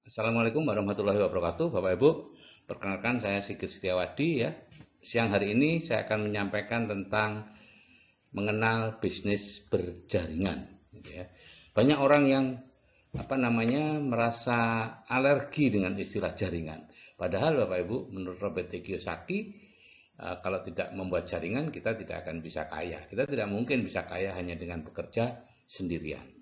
Assalamualaikum warahmatullahi wabarakatuh, Bapak Ibu. Perkenalkan saya Sigit Setiawadi ya. Siang hari ini saya akan menyampaikan tentang mengenal bisnis berjaringan. Gitu ya. Banyak orang yang merasa alergi dengan istilah jaringan. Padahal Bapak Ibu, menurut Robert T. Kiyosaki, kalau tidak membuat jaringan kita tidak akan bisa kaya. Kita tidak mungkin bisa kaya hanya dengan bekerja sendirian.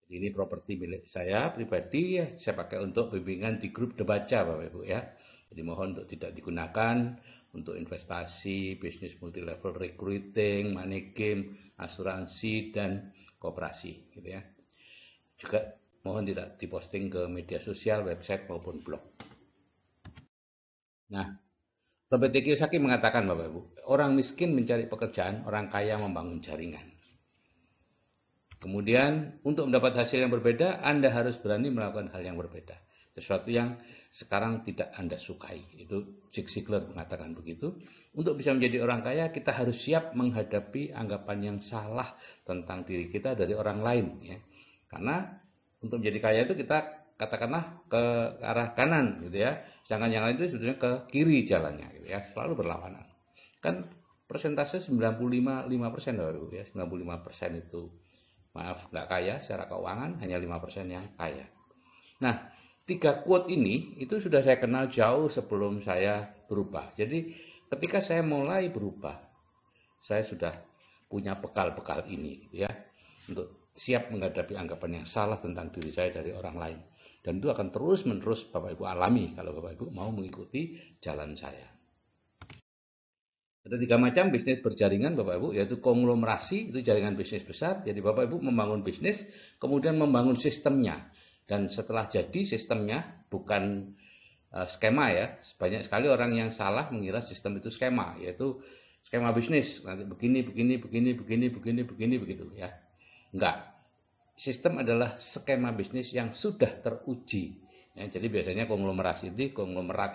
Ini properti milik saya pribadi ya, saya pakai untuk bimbingan di grup Debaca Bapak Ibu ya. Jadi mohon untuk tidak digunakan untuk investasi, bisnis multi level recruiting, money game, asuransi dan koperasi gitu ya. Juga mohon tidak diposting ke media sosial, website maupun blog. Nah, Robert T. Kiyosaki mengatakan Bapak Ibu, orang miskin mencari pekerjaan, orang kaya membangun jaringan. Kemudian untuk mendapat hasil yang berbeda, Anda harus berani melakukan hal yang berbeda. Sesuatu yang sekarang tidak Anda sukai. Itu Zig Ziglar mengatakan begitu. Untuk bisa menjadi orang kaya, kita harus siap menghadapi anggapan yang salah tentang diri kita dari orang lain. Ya. Karena untuk menjadi kaya itu kita katakanlah ke arah kanan gitu ya. Sedangkan yang lain itu sebetulnya ke kiri jalannya gitu ya. Selalu berlawanan. Kan persentase 95% ya. 95% itu nggak kaya secara keuangan, hanya 5% yang kaya. Nah, 3 quote ini itu sudah saya kenal jauh sebelum saya berubah. Jadi ketika saya mulai berubah, saya sudah punya bekal-bekal ini ya, untuk siap menghadapi anggapan yang salah tentang diri saya dari orang lain. Dan itu akan terus-menerus Bapak Ibu alami kalau Bapak Ibu mau mengikuti jalan saya. Ada 3 macam bisnis berjaringan Bapak Ibu, yaitu konglomerasi, itu jaringan bisnis besar. Jadi Bapak Ibu membangun bisnis, kemudian membangun sistemnya. Dan setelah jadi sistemnya, bukan skema ya. Banyak sekali orang yang salah mengira sistem itu skema, yaitu skema bisnis. Nanti begini, begitu ya. Enggak. Sistem adalah skema bisnis yang sudah teruji. Ya, jadi biasanya konglomerat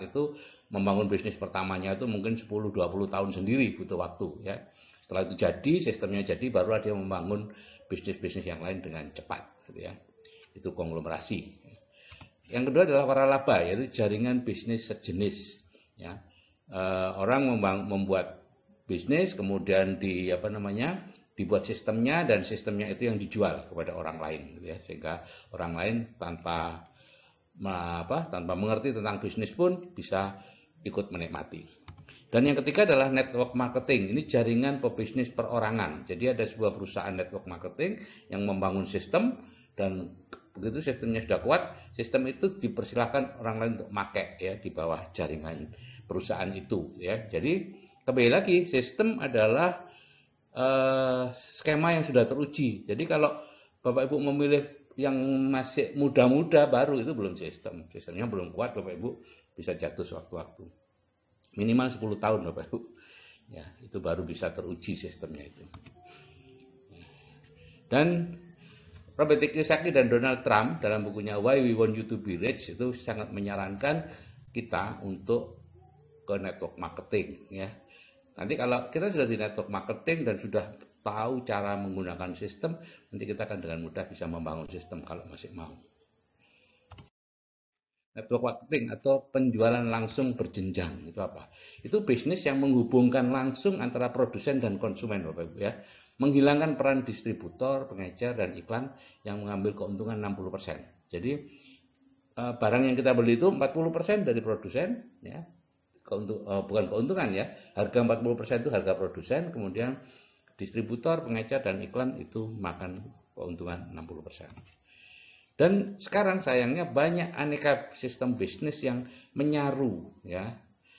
itu membangun bisnis pertamanya itu mungkin 10-20 tahun sendiri butuh waktu ya. Setelah itu jadi, sistemnya jadi, baru dia membangun bisnis-bisnis yang lain dengan cepat gitu ya. Itu konglomerasi. Yang kedua adalah waralaba, yaitu jaringan bisnis sejenis ya. Orang membuat bisnis kemudian dibuat sistemnya, dan sistemnya itu yang dijual kepada orang lain gitu ya, sehingga orang lain tanpa mengerti tentang bisnis pun bisa ikut menikmati. Dan yang ketiga adalah network marketing. Ini jaringan pebisnis perorangan. Jadi ada sebuah perusahaan network marketing yang membangun sistem, dan begitu sistemnya sudah kuat, sistem itu dipersilahkan orang lain untuk pakai ya di bawah jaringan perusahaan itu ya. Jadi kembali lagi, sistem adalah skema yang sudah teruji. Jadi kalau Bapak Ibu memilih yang masih muda-muda baru, itu belum sistemnya belum kuat, Bapak Ibu bisa jatuh sewaktu-waktu. Minimal 10 tahun Bapak Ibu ya, itu baru bisa teruji sistemnya itu. Dan Robert T. Kiyosaki dan Donald Trump dalam bukunya Why We Want You to Be Rich itu sangat menyarankan kita untuk ke network marketing ya. Nanti kalau kita sudah di network marketing dan sudah tahu cara menggunakan sistem, nanti kita akan dengan mudah bisa membangun sistem kalau masih mau. Network marketing atau penjualan langsung berjenjang itu apa? Itu bisnis yang menghubungkan langsung antara produsen dan konsumen Bapak Ibu ya. Menghilangkan peran distributor, pengecer, dan iklan yang mengambil keuntungan 60%. Jadi barang yang kita beli itu 40% dari produsen ya. Bukan keuntungan ya. Harga 40% itu harga produsen, kemudian distributor, pengecer, dan iklan itu makan keuntungan 60%. Dan sekarang sayangnya banyak aneka sistem bisnis yang menyaru ya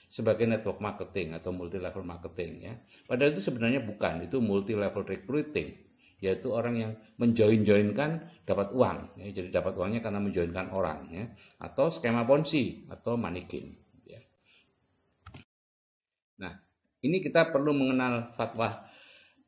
sebagai network marketing atau multi level marketing ya. Padahal itu sebenarnya bukan, itu multi level recruiting, yaitu orang yang menjoin-joinkan dapat uang ya. Jadi dapat uangnya karena menjoinkan orang ya, atau skema ponzi atau money game ya. Nah, ini kita perlu mengenal fatwa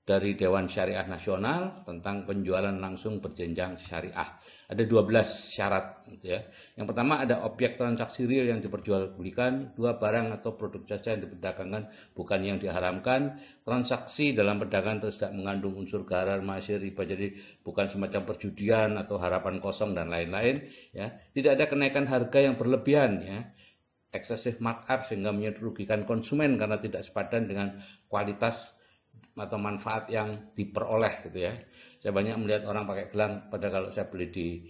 dari Dewan Syariah Nasional tentang penjualan langsung berjenjang syariah. Ada 12 syarat gitu ya. Yang pertama ada objek transaksi real yang diperjualbelikan, 2 barang atau produk jasa yang diperdagangkan bukan yang diharamkan, transaksi dalam perdagangan tidak mengandung unsur gharar, masyir, riba, jadi bukan semacam perjudian atau harapan kosong dan lain-lain ya. Tidak ada kenaikan harga yang berlebihan ya. Excessive markup sehingga merugikan konsumen karena tidak sepadan dengan kualitas atau manfaat yang diperoleh gitu ya. Saya banyak melihat orang pakai gelang, pada kalau saya beli di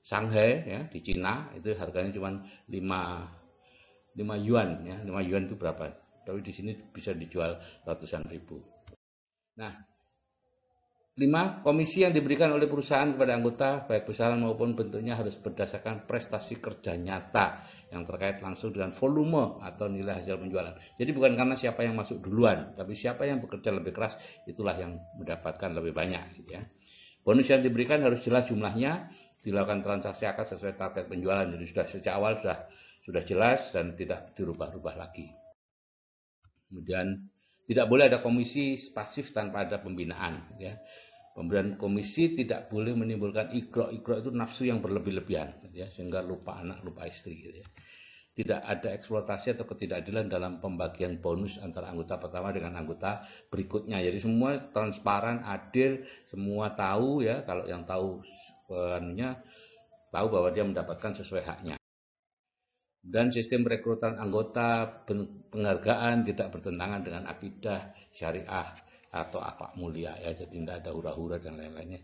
Shanghai ya, di Cina itu harganya cuma 5 yuan ya. 5 yuan itu berapa? Tapi di sini bisa dijual ratusan ribu. Nah, 5. Komisi yang diberikan oleh perusahaan kepada anggota, baik besaran maupun bentuknya harus berdasarkan prestasi kerja nyata yang terkait langsung dengan volume atau nilai hasil penjualan. Jadi bukan karena siapa yang masuk duluan, tapi siapa yang bekerja lebih keras, itulah yang mendapatkan lebih banyak. Gitu ya. Bonus yang diberikan harus jelas jumlahnya, dilakukan transaksi akad sesuai target penjualan. Jadi sudah sejak awal sudah jelas dan tidak dirubah-rubah lagi. Kemudian tidak boleh ada komisi pasif tanpa ada pembinaan. Gitu ya. Pemberian komisi tidak boleh menimbulkan igrok itu nafsu yang berlebih-lebihan, ya, sehingga lupa anak, lupa istri. Gitu ya. Tidak ada eksploitasi atau ketidakadilan dalam pembagian bonus antara anggota pertama dengan anggota berikutnya. Jadi semua transparan, adil, semua tahu ya. Kalau yang tahu tahu bahwa dia mendapatkan sesuai haknya. Dan sistem rekrutan anggota penghargaan tidak bertentangan dengan akidah syariah atau akhlak mulia ya, jadi tidak ada hura-hura dan lain-lainnya.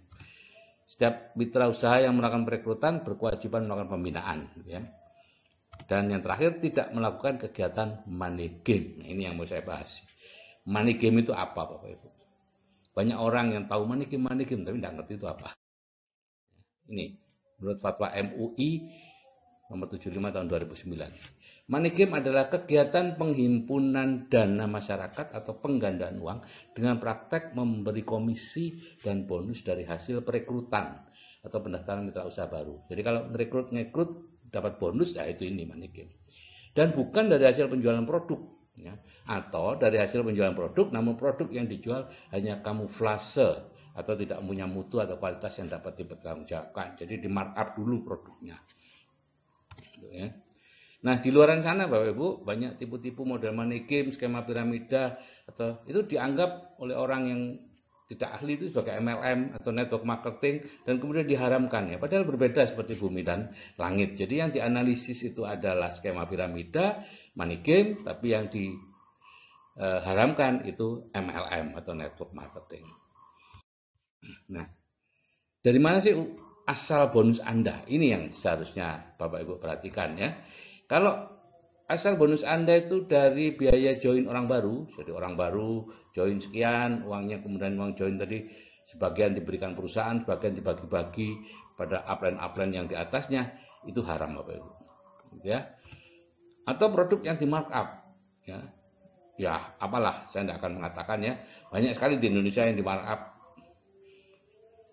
Setiap mitra usaha yang melakukan perekrutan berkewajiban melakukan pembinaan ya. Dan yang terakhir tidak melakukan kegiatan money game. Nah, ini yang mau saya bahas. Money game itu apa Bapak Ibu? Banyak orang yang tahu money game tapi tidak ngerti itu apa. Ini menurut fatwa MUI nomor 75 tahun 2009. Money game adalah kegiatan penghimpunan dana masyarakat atau penggandaan uang dengan praktek memberi komisi dan bonus dari hasil perekrutan atau pendaftaran mitra usaha baru. Jadi kalau ngerekrut dapat bonus, ya itu ini money game. Dan bukan dari hasil penjualan produk, ya. Atau dari hasil penjualan produk, namun produk yang dijual hanya kamuflase atau tidak punya mutu atau kualitas yang dapat dipertanggungjawabkan. Jadi di markup dulu produknya. Gitu, ya. Nah, di luar sana Bapak Ibu, banyak tipu-tipu model money game, skema piramida, atau itu dianggap oleh orang yang tidak ahli itu sebagai MLM atau network marketing dan kemudian diharamkan ya. Padahal berbeda seperti bumi dan langit. Jadi yang dianalisis itu adalah skema piramida, money game, tapi yang diharamkan itu MLM atau network marketing. Nah, dari mana sih asal bonus Anda? Ini yang seharusnya Bapak Ibu perhatikan ya. Kalau asal bonus Anda itu dari biaya join orang baru, jadi orang baru join sekian, uangnya kemudian uang join tadi sebagian diberikan perusahaan, sebagian dibagi-bagi pada upline yang di atasnya, itu haram Bapak Ibu. Ya. Atau produk yang di markup, ya. Ya, apalah, saya tidak akan mengatakan ya. Banyak sekali di Indonesia yang di markup.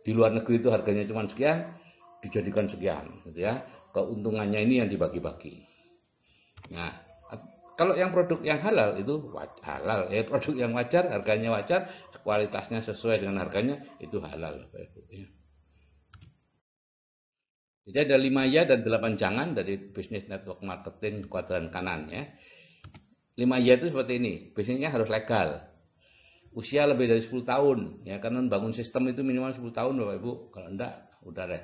Di luar negeri itu harganya cuma sekian, dijadikan sekian, gitu ya. Keuntungannya ini yang dibagi-bagi. Nah, kalau yang produk yang halal itu halal, produk yang wajar, harganya wajar, kualitasnya sesuai dengan harganya, itu halal. Jadi ada 5 ya dan 8 jangan dari bisnis network marketing kuadran kanan ya. 5 ya itu seperti ini, bisnisnya harus legal. Usia lebih dari 10 tahun ya, karena bangun sistem itu minimal 10 tahun Bapak Ibu. Kalau enggak, udah deh.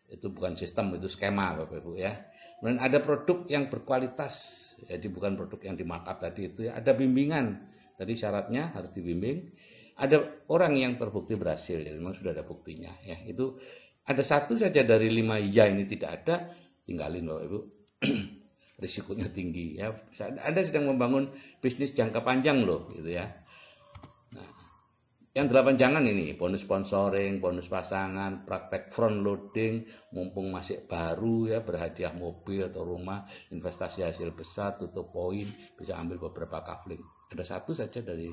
Itu bukan sistem, itu skema Bapak Ibu ya. Kemudian ada produk yang berkualitas, jadi bukan produk yang di markup tadi itu ya. Ada bimbingan, tadi syaratnya harus dibimbing. Ada orang yang terbukti berhasil, jadi memang sudah ada buktinya ya. Itu ada satu saja dari 5 ya ini tidak ada, tinggalin Bapak Ibu. Risikonya tinggi ya. Anda sedang membangun bisnis jangka panjang loh, gitu ya. Nah, yang 8 jangan ini, bonus sponsoring, bonus pasangan, praktek front loading, mumpung masih baru ya, berhadiah mobil atau rumah, investasi hasil besar, tutup poin, bisa ambil beberapa kafling. Ada satu saja dari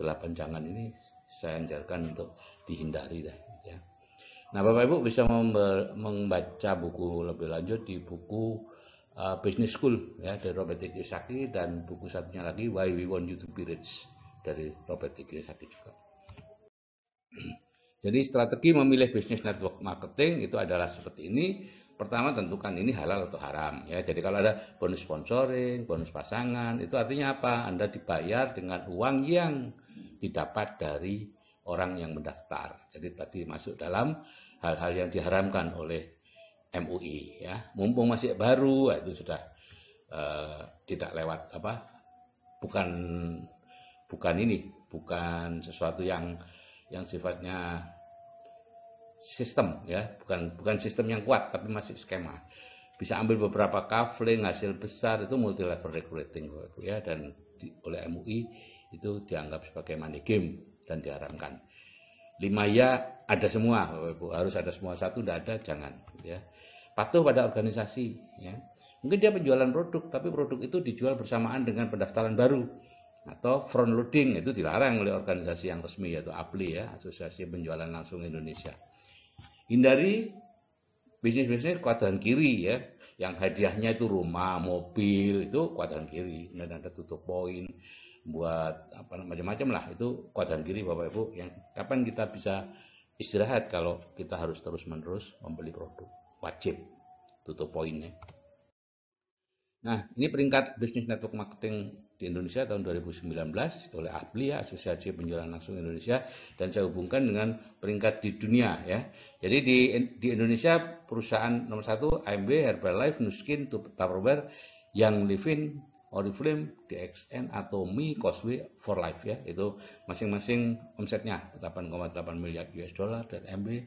8 jangan ini saya anjurkan untuk dihindari dah ya. Nah, Bapak Ibu bisa membaca buku lebih lanjut di buku Business School ya dari Robert T. Kiyosaki, dan buku satunya lagi Why We Want You to Be Rich dari Robert T. Kiyosaki juga. Jadi strategi memilih bisnis network marketing itu adalah seperti ini. Pertama, tentukan ini halal atau haram ya. Jadi kalau ada bonus sponsoring, bonus pasangan, itu artinya apa? Anda dibayar dengan uang yang didapat dari orang yang mendaftar. Jadi tadi masuk dalam hal-hal yang diharamkan oleh MUI ya. Mumpung masih baru, itu sudah tidak lewat apa? Bukan sesuatu yang sifatnya sistem ya, bukan sistem yang kuat, tapi masih skema. Bisa ambil beberapa kafling hasil besar, itu multi level recruiting ya, dan oleh MUI itu dianggap sebagai money game dan diharamkan. 5 ya ada semua, harus ada semua. 1 tidak ada, jangan ya. Patuh pada organisasi ya. Mungkin dia penjualan produk, tapi produk itu dijual bersamaan dengan pendaftaran baru, atau front loading, itu dilarang oleh organisasi yang resmi, yaitu APLI ya, Asosiasi Penjualan Langsung Indonesia. Hindari bisnis-bisnis kuadran kiri ya, yang hadiahnya itu rumah, mobil, itu kuadran kiri, dan ada tutup poin buat apa macam-macam lah, itu kuadran kiri Bapak Ibu. Yang kapan kita bisa istirahat kalau kita harus terus-menerus membeli produk, wajib tutup poinnya. Nah, ini peringkat bisnis network marketing di Indonesia tahun 2019 oleh APLI ya, Asosiasi Penjualan Langsung Indonesia, dan saya hubungkan dengan peringkat di dunia ya. Jadi di Indonesia perusahaan nomor 1 AMB, Herbalife, Nuskin, Tupperware, Young Living, Oriflame, DXN, Atomy, Cosby, For Life ya. Itu masing-masing omsetnya 8,8 miliar US dollar, dan AMB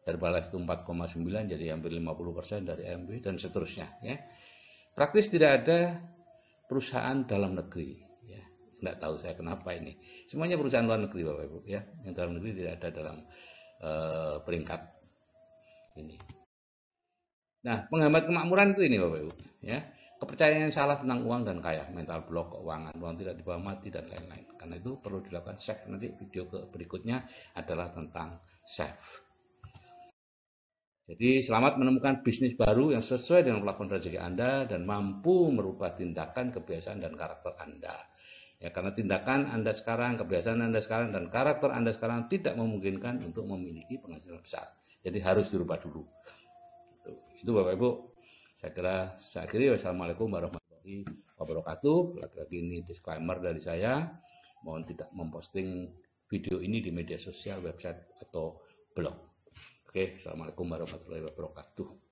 Herbalife itu 4,9, jadi hampir 50% dari AMB, dan seterusnya ya. Praktis tidak ada perusahaan dalam negeri ya. Nggak tahu saya kenapa ini. Semuanya perusahaan luar negeri Bapak Ibu ya. Yang dalam negeri tidak ada dalam peringkat ini. Nah, penghambat kemakmuran itu ini Bapak Ibu ya. Kepercayaan yang salah tentang uang dan kaya, mental block, keuangan, uang tidak dibawa mati, dan lain-lain. Karena itu perlu dilakukan save. Nanti video berikutnya adalah tentang save. Jadi selamat menemukan bisnis baru yang sesuai dengan pelakon rezeki Anda dan mampu merubah tindakan, kebiasaan, dan karakter Anda. Ya, karena tindakan Anda sekarang, kebiasaan Anda sekarang, dan karakter Anda sekarang tidak memungkinkan untuk memiliki penghasilan besar. Jadi harus dirubah dulu. Itu Bapak Ibu. Saya kira saya akhiri. Wassalamualaikum warahmatullahi wabarakatuh. Lagi-lagi ini disclaimer dari saya. Mohon tidak memposting video ini di media sosial, website, atau blog. Oke, assalamualaikum warahmatullahi wabarakatuh.